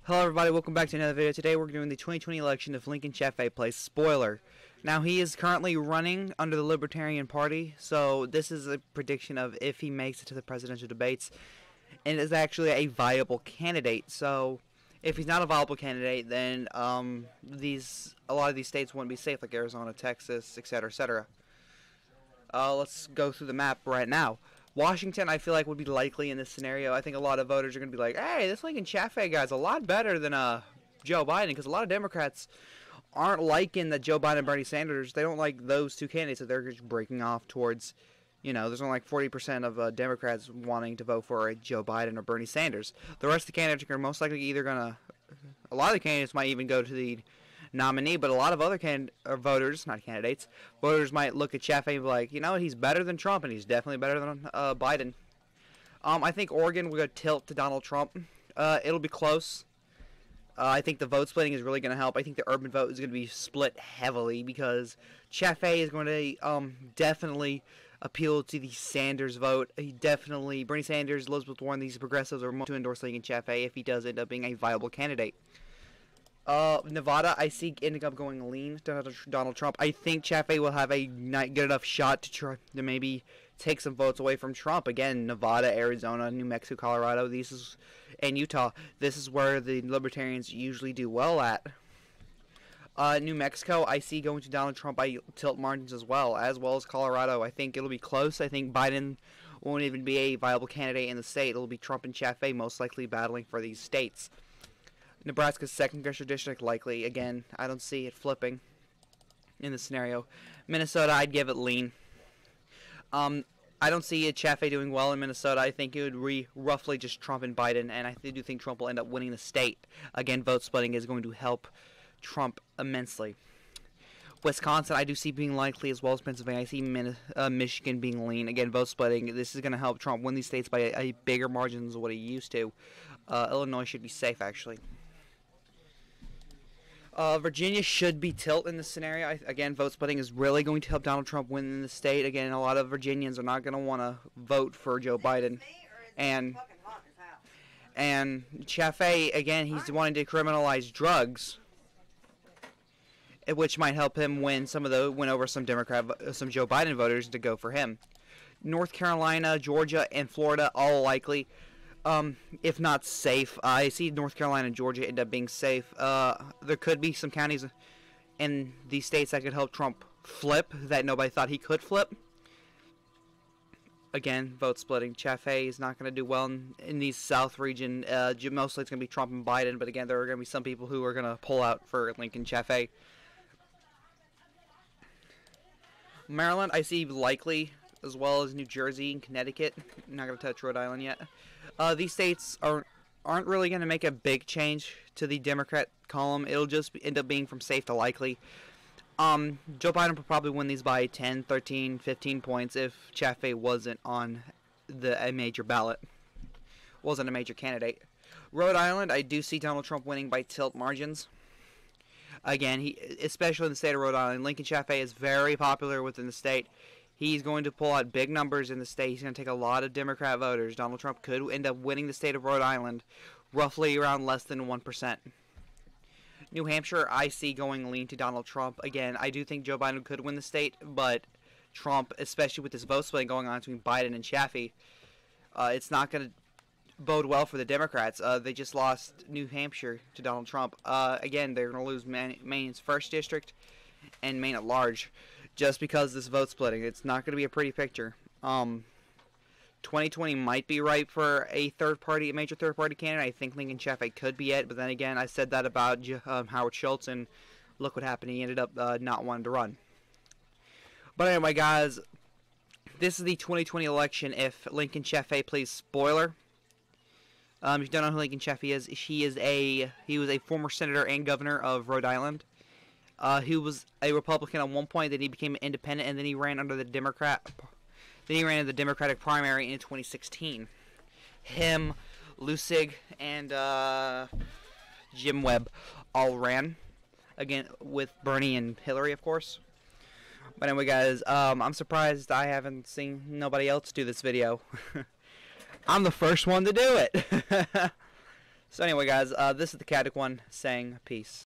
Hello everybody, welcome back to another video. Today we're doing the 2020 election if Lincoln Chafee plays spoiler. Now he is currently running under the Libertarian Party, so this is a prediction of if he makes it to the presidential debates and is actually a viable candidate. So if he's not a viable candidate, then a lot of these states wouldn't be safe, like Arizona, Texas, etc., etc. Let's go through the map right now. Washington, I feel like, would be likely in this scenario. I think a lot of voters are going to be like, hey, this Lincoln Chafee guy's a lot better than Joe Biden, because a lot of Democrats aren't liking the Joe Biden and Bernie Sanders. They don't like those two candidates that they're just breaking off towards, there's only like 40% of Democrats wanting to vote for a Joe Biden or Bernie Sanders. The rest of the candidates are most likely either going to, a lot of the candidates might even go to the nominee, but a lot of other voters might look at Chafee and be like, he's better than Trump, and he's definitely better than Biden. I think Oregon will go tilt to Donald Trump. It'll be close. I think the vote splitting is really going to help. I think the urban vote is going to be split heavily because Chafee is going to definitely appeal to the Sanders vote. Bernie Sanders, Elizabeth Warren, these progressives are more to endorse Lincoln Chafee if he does end up being a viable candidate. Nevada, I see ending up going lean to Donald Trump. I think Chafee will have a good enough shot to try to maybe take some votes away from Trump. Again, Nevada, Arizona, New Mexico, Colorado, and Utah. This is where the Libertarians usually do well at. New Mexico, I see going to Donald Trump by tilt margins as well as Colorado. I think it'll be close. I think Biden won't even be a viable candidate in the state. It'll be Trump and Chafee most likely battling for these states. Nebraska's 2nd congressional district, likely. Again, I don't see it flipping in this scenario. Minnesota, I'd give it lean. I don't see Chafee doing well in Minnesota. I think it would be roughly just Trump and Biden, and I do think Trump will end up winning the state. Again, vote splitting is going to help Trump immensely. Wisconsin, I do see being likely, as well as Pennsylvania. I see Michigan being lean. Again, vote splitting. This is going to help Trump win these states by a bigger margin than what he used to. Illinois should be safe, actually. Virginia should be tilt in this scenario. Again, vote splitting is really going to help Donald Trump win in the state. Again, a lot of Virginians are not going to want to vote for Joe Biden. And Chafee, again, he's wanting to criminalize drugs, which might help him win over some Joe Biden voters to go for him. North Carolina, Georgia, and Florida, all likely. If not safe. I see North Carolina and Georgia end up being safe. There could be some counties in these states that could help Trump flip that nobody thought he could flip. Again, vote splitting. Chafee is not going to do well in the South region. Mostly it's going to be Trump and Biden, but again, there are going to be some people who are going to pull out for Lincoln Chafee. Maryland, I see likely, as well as New Jersey and Connecticut. I'm not going to touch Rhode Island yet. These states aren't really going to make a big change to the Democrat column. It'll just end up being from safe to likely. Joe Biden will probably win these by 10, 13, 15 points if Chafee wasn't on a major ballot. Wasn't a major candidate. Rhode Island, I do see Donald Trump winning by tilt margins. Again, especially in the state of Rhode Island, Lincoln Chafee is very popular within the state. He's going to pull out big numbers in the state. He's going to take a lot of Democrat voters. Donald Trump could end up winning the state of Rhode Island roughly around less than 1%. New Hampshire, I see going lean to Donald Trump. Again, I do think Joe Biden could win the state, but Trump, especially with this vote splitting going on between Biden and Chafee, it's not going to bode well for the Democrats. They just lost New Hampshire to Donald Trump. Again, they're going to lose Maine's 1st district and Maine at large. Just because this vote splitting, it's not going to be a pretty picture. 2020 might be ripe for a major third party candidate. I think Lincoln Chafee could be it, but then again, I said that about Howard Schultz, and look what happened. He ended up not wanting to run. But anyway, guys, this is the 2020 election if Lincoln Chafee plays spoiler. If you don't know who Lincoln Chafee is, he was a former senator and governor of Rhode Island. He was a Republican at one point, then he became an independent, and then he ran under the Democratic primary in 2016. Him, Lusig, and Jim Webb all ran, again, with Bernie and Hillary, of course. But anyway, guys, I'm surprised I haven't seen nobody else do this video. I'm the first one to do it. So anyway, guys, this is the Caddick one saying peace.